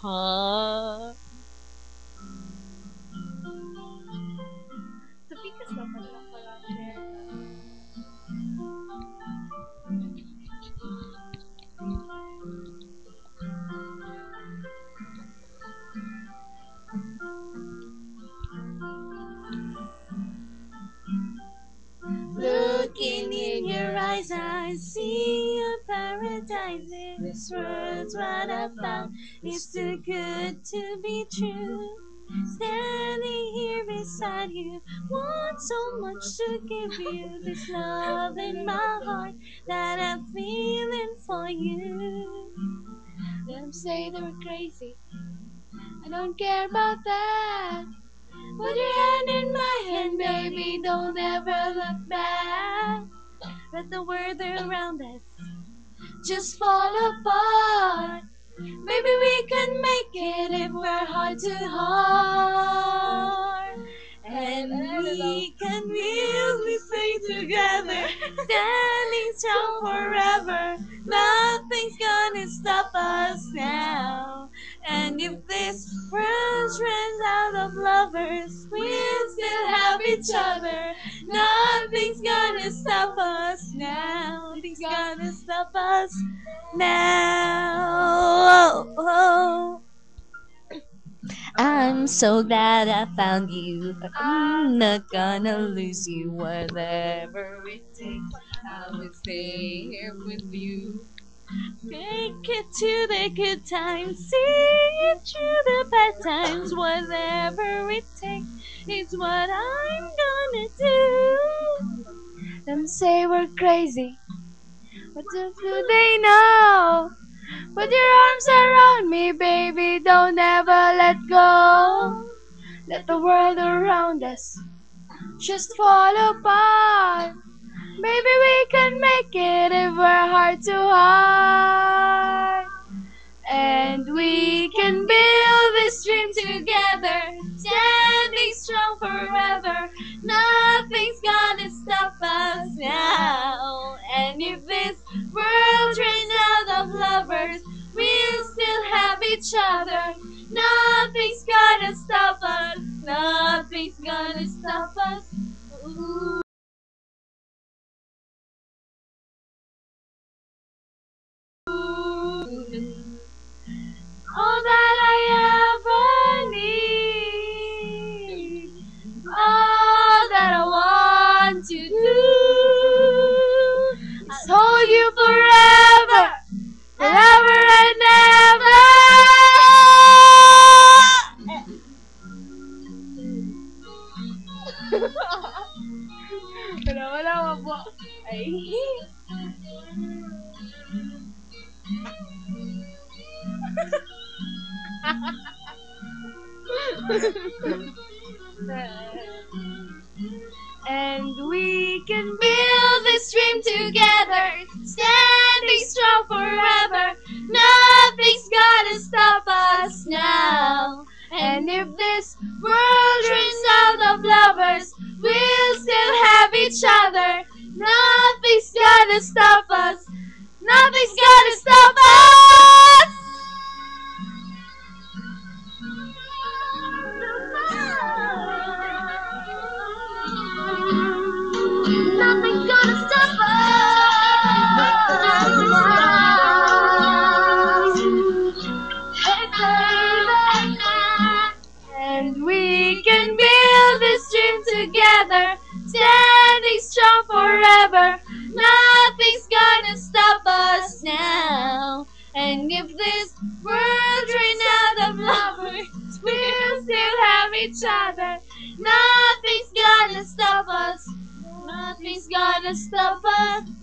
Ha? Tupikas dapat lang pala share. Looking in your eyes, I see a paradise. This world's what I found is too good to be true. Standing here beside you, want so much to give you this love in my heart that I'm feeling for you. Them say they're crazy. I don't care about that. Put your hand in my hand, baby. Don't ever look back. Let the world around us Just fall apart. Maybe we can make it if we're heart to heart. and we can really stay together, standing strong forever. Nothing's gonna stop us now. And if this world runs out of lovers, we'll still have each other. Nothing's gonna stop us now. Nothing's gonna stop us now. Oh, oh. I'm so glad I found you. I'm not gonna lose you. Whatever it takes, I will stay here with you. Take it to the good times, see it through the bad times. Whatever it takes, it's what I'm gonna do. Them say we're crazy. What do they know? Put your arms around me, baby. Don't ever let go. Let the world around us just fall apart. Maybe we can make it if we're heart to heart. And we can build this dream together, standing strong forever. Nothing's gonna stop us now. And if this world runs out of lovers, we'll still have each other. Nothing's gonna stop us. Nothing's gonna stop us. Ooh. All that I ever need, all that I want to do is hold you forever, forever and ever. Wala po. Ay. And we can build this dream together, standing strong forever. Nothing's gonna stop us now. And if this world runs out of lovers, we'll still have each other. Nothing's gonna stop us. Nothing's gonna stop us. Nothing's gonna stop us. Hey, baby. And we can build this dream together, standing strong forever. Nothing's gonna stop us now. And if this world runs out of lovers, we'll still have each other. Nothing's gonna stop us. Nothing's gonna stop us.